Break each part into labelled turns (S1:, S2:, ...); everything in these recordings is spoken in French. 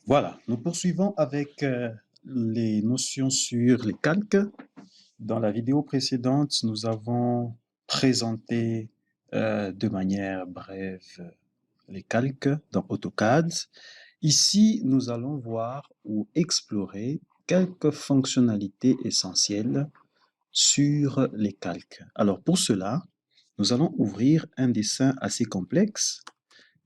S1: Voilà, nous poursuivons avec les notions sur les calques. Dans la vidéo précédente, nous avons présenté de manière brève les calques dans AutoCAD. Ici, nous allons voir ou explorer quelques fonctionnalités essentielles sur les calques. Alors pour cela, nous allons ouvrir un dessin assez complexe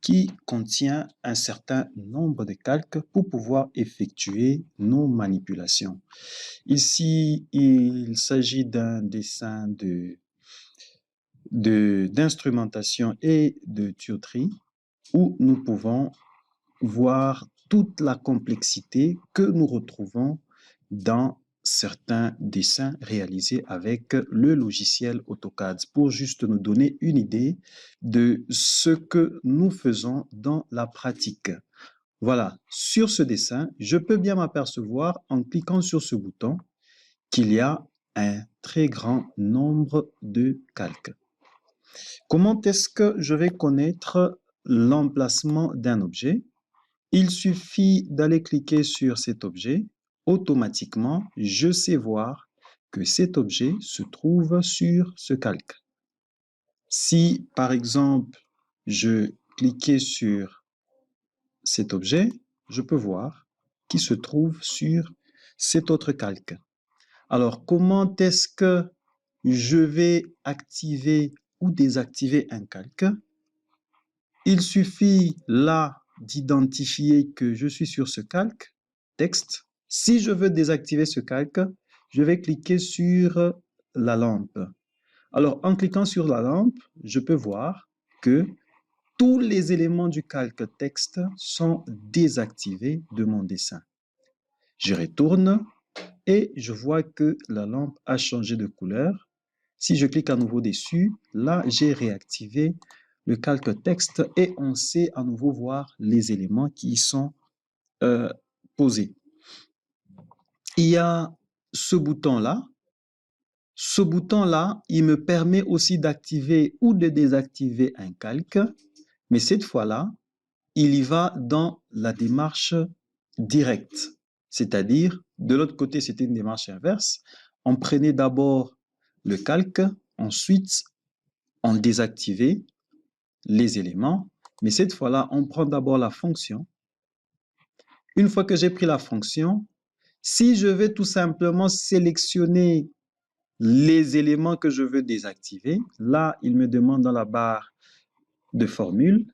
S1: qui contient un certain nombre de calques pour pouvoir effectuer nos manipulations. Ici, il s'agit d'un dessin d'instrumentation et de tuyauterie où nous pouvons voir toute la complexité que nous retrouvons dans certains dessins réalisés avec le logiciel AutoCAD pour juste nous donner une idée de ce que nous faisons dans la pratique. Voilà, sur ce dessin, je peux bien m'apercevoir en cliquant sur ce bouton qu'il y a un très grand nombre de calques. Comment est-ce que je vais connaître l'emplacement d'un objet? Il suffit d'aller cliquer sur cet objet. Automatiquement, je sais voir que cet objet se trouve sur ce calque. Si, par exemple, je cliquais sur cet objet, je peux voir qu'il se trouve sur cet autre calque. Alors, comment est-ce que je vais activer ou désactiver un calque? Il suffit là d'identifier que je suis sur ce calque, texte. Si je veux désactiver ce calque, je vais cliquer sur la lampe. Alors, en cliquant sur la lampe, je peux voir que tous les éléments du calque texte sont désactivés de mon dessin. Je retourne et je vois que la lampe a changé de couleur. Si je clique à nouveau dessus, là, j'ai réactivé le calque texte et on sait à nouveau voir les éléments qui y sont posés. Il y a ce bouton-là. Ce bouton-là, il me permet aussi d'activer ou de désactiver un calque, mais cette fois-là, il y va dans la démarche directe. C'est-à-dire, de l'autre côté, c'était une démarche inverse. On prenait d'abord le calque, ensuite, on désactivait les éléments, mais cette fois-là, on prend d'abord la fonction. Une fois que j'ai pris la fonction, si je veux tout simplement sélectionner les éléments que je veux désactiver, là, il me demande dans la barre de formule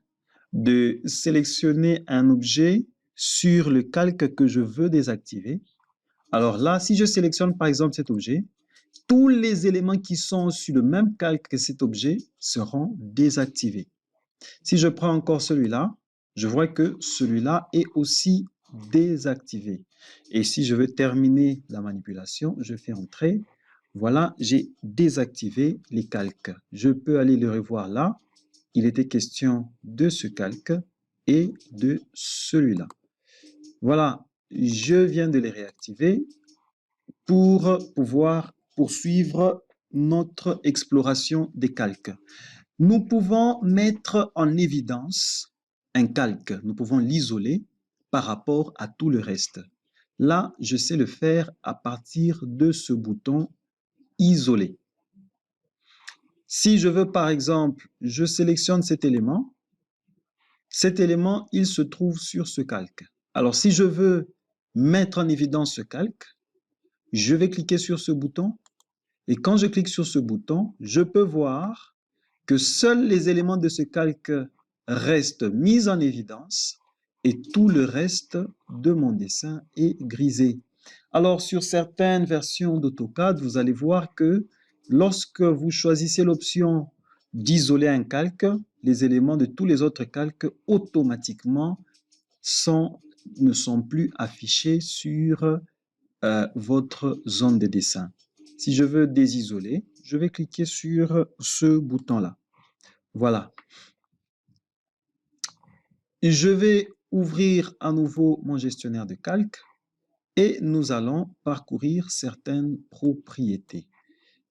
S1: de sélectionner un objet sur le calque que je veux désactiver. Alors là, si je sélectionne par exemple cet objet, tous les éléments qui sont sur le même calque que cet objet seront désactivés. Si je prends encore celui-là, je vois que celui-là est aussi désactivé. Et si je veux terminer la manipulation, je fais entrer. Voilà, j'ai désactivé les calques. Je peux aller le revoir là. Il était question de ce calque et de celui-là. Voilà, je viens de les réactiver pour pouvoir poursuivre notre exploration des calques. Nous pouvons mettre en évidence un calque, nous pouvons l'isoler par rapport à tout le reste. Là, je sais le faire à partir de ce bouton isoler. Si je veux par exemple, je sélectionne cet élément, il se trouve sur ce calque. Alors si je veux mettre en évidence ce calque, je vais cliquer sur ce bouton et quand je clique sur ce bouton, je peux voir que seuls les éléments de ce calque restent mis en évidence et tout le reste de mon dessin est grisé. Alors, sur certaines versions d'AutoCAD, vous allez voir que lorsque vous choisissez l'option d'isoler un calque, les éléments de tous les autres calques automatiquement ne sont plus affichés sur votre zone de dessin. Si je veux désisoler, je vais cliquer sur ce bouton-là. Voilà. Je vais ouvrir à nouveau mon gestionnaire de calque et nous allons parcourir certaines propriétés.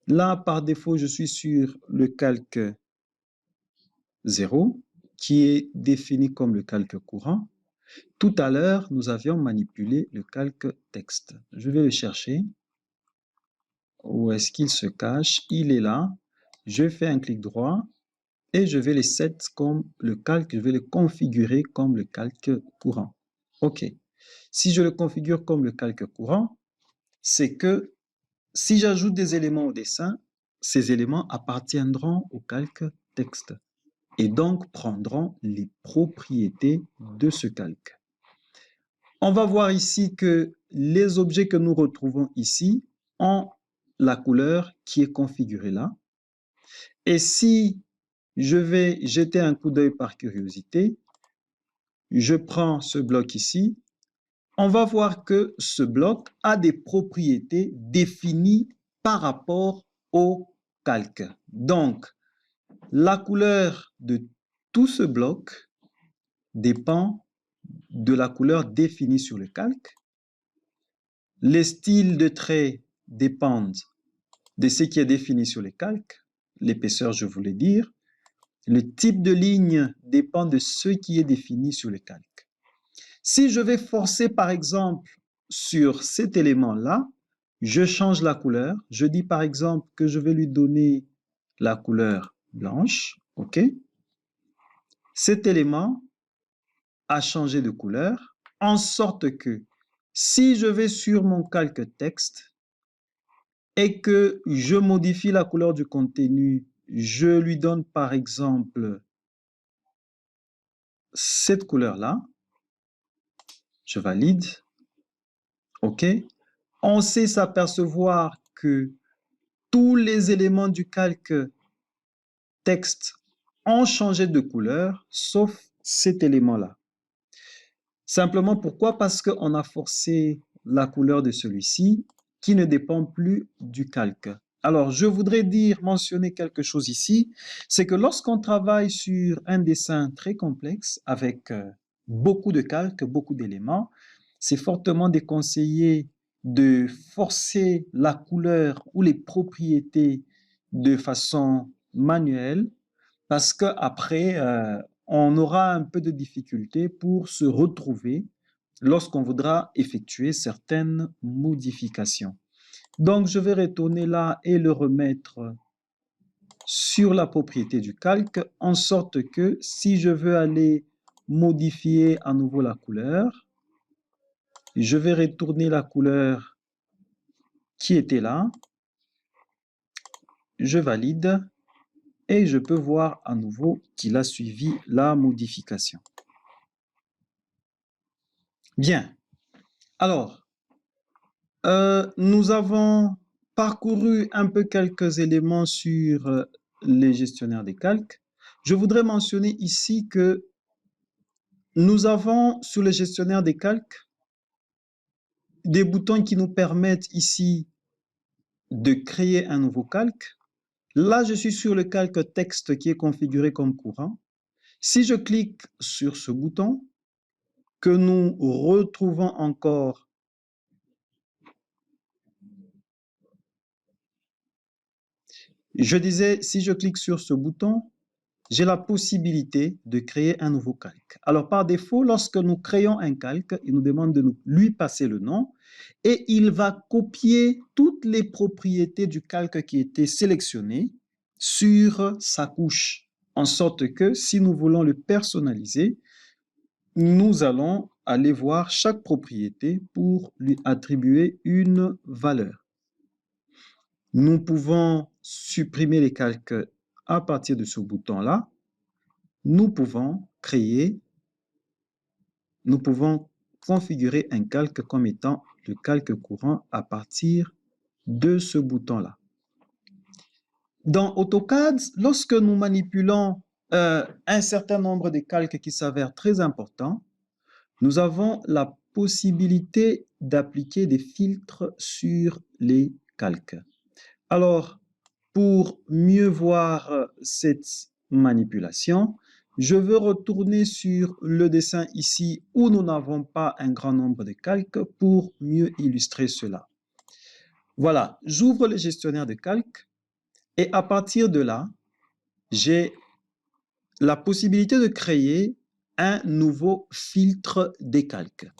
S1: Là, par défaut, je suis sur le calque 0 qui est défini comme le calque courant. Tout à l'heure, nous avions manipulé le calque texte. Je vais le chercher. Où est-ce qu'il se cache? Il est là. Je fais un clic droit et je vais le set comme le calque, je vais le configurer comme le calque courant. OK. Si je le configure comme le calque courant, c'est que si j'ajoute des éléments au dessin, ces éléments appartiendront au calque texte et donc prendront les propriétés de ce calque. On va voir ici que les objets que nous retrouvons ici ont la couleur qui est configurée là. Et si je vais jeter un coup d'œil par curiosité, je prends ce bloc ici, on va voir que ce bloc a des propriétés définies par rapport au calque. Donc, la couleur de tout ce bloc dépend de la couleur définie sur le calque. Les styles de traits dépendent de ce qui est défini sur le calque. L'épaisseur, je voulais dire. Le type de ligne dépend de ce qui est défini sur le calque. Si je vais forcer, par exemple, sur cet élément-là, je change la couleur. Je dis, par exemple, que je vais lui donner la couleur blanche. OK? Cet élément a changé de couleur, en sorte que si je vais sur mon calque texte et que je modifie la couleur du contenu, je lui donne, par exemple, cette couleur-là, je valide, OK? On sait s'apercevoir que tous les éléments du calque texte ont changé de couleur, sauf cet élément-là. Simplement pourquoi? Parce qu'on a forcé la couleur de celui-ci qui ne dépend plus du calque. Alors, je voudrais mentionner quelque chose ici, c'est que lorsqu'on travaille sur un dessin très complexe avec beaucoup de calques, beaucoup d'éléments, c'est fortement déconseillé de forcer la couleur ou les propriétés de façon manuelle parce qu'après, on aura un peu de difficulté pour se retrouver lorsqu'on voudra effectuer certaines modifications. Donc, je vais retourner là et le remettre sur la propriété du calque, en sorte que si je veux aller modifier à nouveau la couleur, je vais retourner la couleur qui était là, je valide et je peux voir à nouveau qu'il a suivi la modification. Bien. Alors, nous avons parcouru un peu quelques éléments sur les gestionnaires des calques. Je voudrais mentionner ici que nous avons sur les gestionnaires des calques des boutons qui nous permettent ici de créer un nouveau calque. Là, je suis sur le calque texte qui est configuré comme courant. Si je clique sur ce bouton, que nous retrouvons encore je disais, si je clique sur ce bouton, j'ai la possibilité de créer un nouveau calque. Alors, par défaut, lorsque nous créons un calque, il nous demande de lui passer le nom et il va copier toutes les propriétés du calque qui étaient sélectionnées sur sa couche, en sorte que si nous voulons le personnaliser, nous allons aller voir chaque propriété pour lui attribuer une valeur. Nous pouvons supprimer les calques à partir de ce bouton-là. Nous pouvons configurer un calque comme étant le calque courant à partir de ce bouton-là. Dans AutoCAD, lorsque nous manipulons un certain nombre de calques qui s'avèrent très importants, nous avons la possibilité d'appliquer des filtres sur les calques. Alors, pour mieux voir cette manipulation, je veux retourner sur le dessin ici où nous n'avons pas un grand nombre de calques pour mieux illustrer cela. Voilà, j'ouvre le gestionnaire de calques et à partir de là, j'ai la possibilité de créer un nouveau filtre des calques.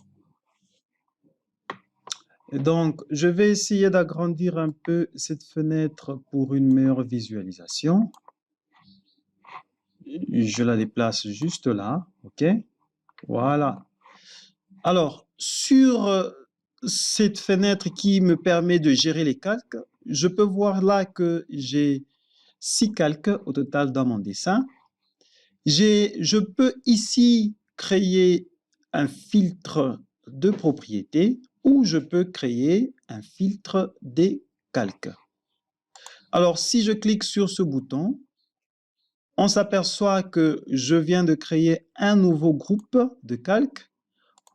S1: Donc, je vais essayer d'agrandir un peu cette fenêtre pour une meilleure visualisation. Je la déplace juste là, OK? Voilà. Alors, sur cette fenêtre qui me permet de gérer les calques, je peux voir là que j'ai 6 calques au total dans mon dessin. Je peux ici créer un filtre de propriété ou je peux créer un filtre des calques. Alors, si je clique sur ce bouton, on s'aperçoit que je viens de créer un nouveau groupe de calques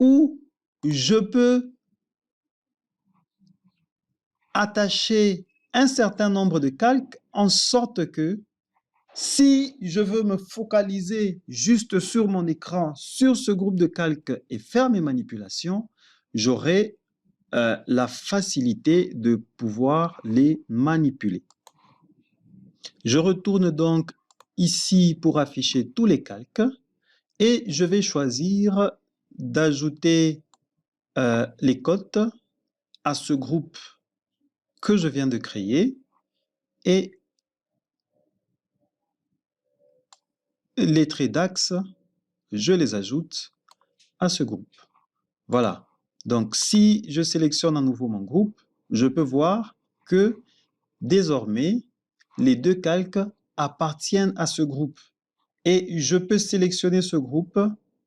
S1: où je peux attacher un certain nombre de calques en sorte que si je veux me focaliser juste sur mon écran, sur ce groupe de calques et faire mes manipulations, j'aurai la facilité de pouvoir les manipuler. Je retourne donc ici pour afficher tous les calques et je vais choisir d'ajouter les cotes à ce groupe que je viens de créer et les traits d'axe, je les ajoute à ce groupe. Voilà. Donc, si je sélectionne à nouveau mon groupe, je peux voir que désormais, les deux calques appartiennent à ce groupe. Et je peux sélectionner ce groupe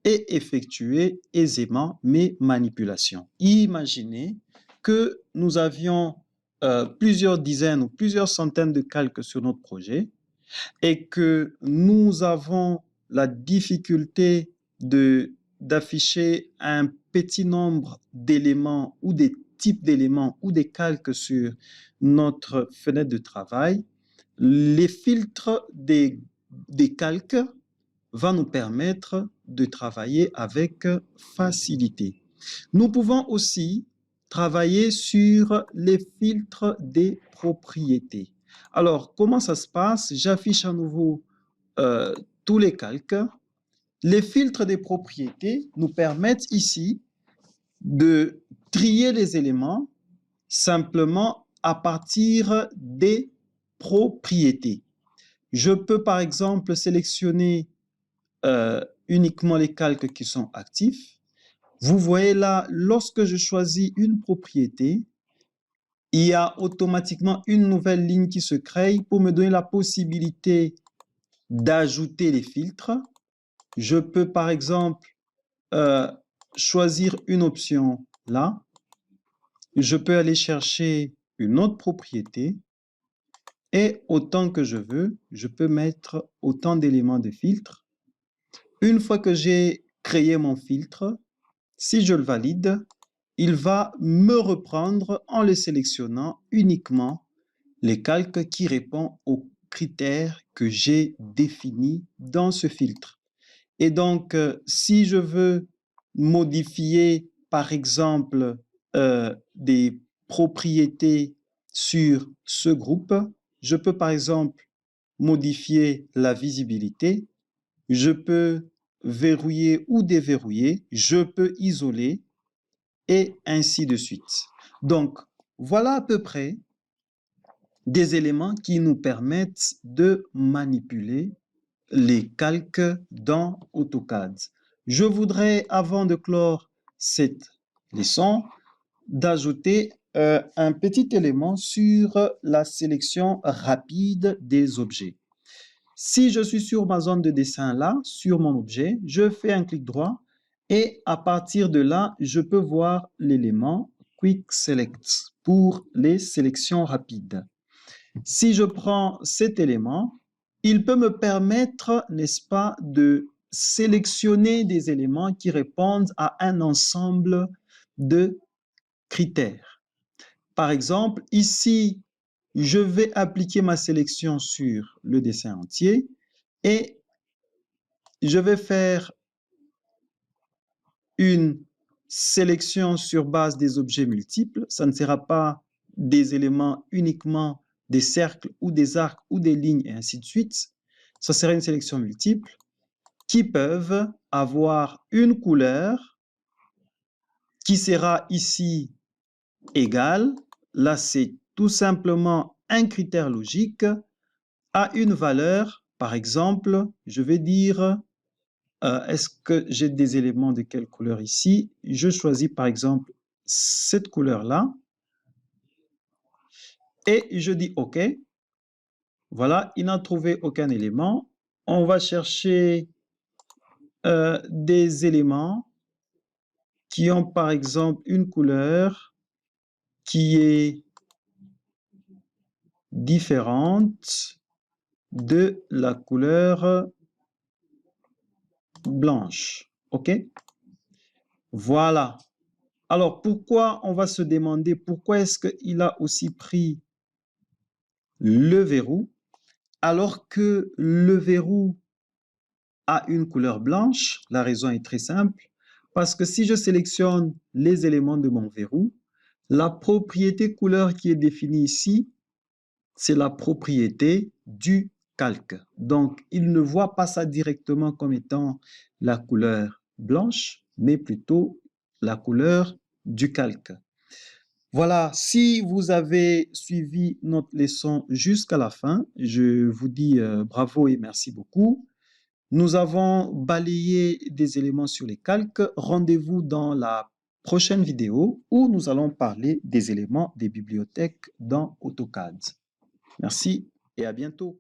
S1: et effectuer aisément mes manipulations. Imaginez que nous avions plusieurs dizaines ou plusieurs centaines de calques sur notre projet et que nous avons la difficulté d'afficher un petit nombre d'éléments ou des types d'éléments ou des calques sur notre fenêtre de travail, les filtres des calques vont nous permettre de travailler avec facilité. Nous pouvons aussi travailler sur les filtres des propriétés. Alors, comment ça se passe? J'affiche à nouveau tous les calques. Les filtres des propriétés nous permettent ici de trier les éléments simplement à partir des propriétés. Je peux par exemple sélectionner uniquement les calques qui sont actifs. Vous voyez là, lorsque je choisis une propriété, il y a automatiquement une nouvelle ligne qui se crée pour me donner la possibilité d'ajouter les filtres. Je peux par exemple choisir une option là. Je peux aller chercher une autre propriété et autant que je veux, je peux mettre autant d'éléments de filtre. Une fois que j'ai créé mon filtre, si je le valide, il va me reprendre en le sélectionnant uniquement les calques qui répondent aux critères que j'ai définis dans ce filtre. Et donc, si je veux modifier, par exemple, des propriétés sur ce groupe, je peux, par exemple, modifier la visibilité, je peux verrouiller ou déverrouiller, je peux isoler, et ainsi de suite. Donc, voilà à peu près des éléments qui nous permettent de manipuler les calques dans AutoCAD. Je voudrais, avant de clore cette leçon, d'ajouter un petit élément sur la sélection rapide des objets. Si je suis sur ma zone de dessin là, sur mon objet, je fais un clic droit et à partir de là, je peux voir l'élément Quick Select pour les sélections rapides. Si je prends cet élément, il peut me permettre, n'est-ce pas, de sélectionner des éléments qui répondent à un ensemble de critères. Par exemple, ici, je vais appliquer ma sélection sur le dessin entier et je vais faire une sélection sur base des objets multiples. Ça ne sera pas des éléments uniquement des cercles ou des arcs ou des lignes et ainsi de suite. Ça sera une sélection multiple. qui peuvent avoir une couleur qui sera ici égale, là c'est tout simplement un critère logique, à une valeur, par exemple, je vais dire, est-ce que j'ai des éléments de quelle couleur ici? Je choisis par exemple cette couleur-là et je dis OK. Voilà, il n'a trouvé aucun élément. On va chercher des éléments qui ont par exemple une couleur qui est différente de la couleur blanche. OK? Voilà. Alors, pourquoi on va se demander pourquoi est-ce qu'il a aussi pris le verrou alors que le verrou a une couleur blanche? La raison est très simple. Parce que si je sélectionne les éléments de mon verrou, la propriété couleur qui est définie ici, c'est la propriété du calque. Donc, il ne voit pas ça directement comme étant la couleur blanche, mais plutôt la couleur du calque. Voilà, si vous avez suivi notre leçon jusqu'à la fin, je vous dis bravo et merci beaucoup. Nous avons balayé des éléments sur les calques. Rendez-vous dans la prochaine vidéo où nous allons parler des éléments des bibliothèques dans AutoCAD. Merci et à bientôt.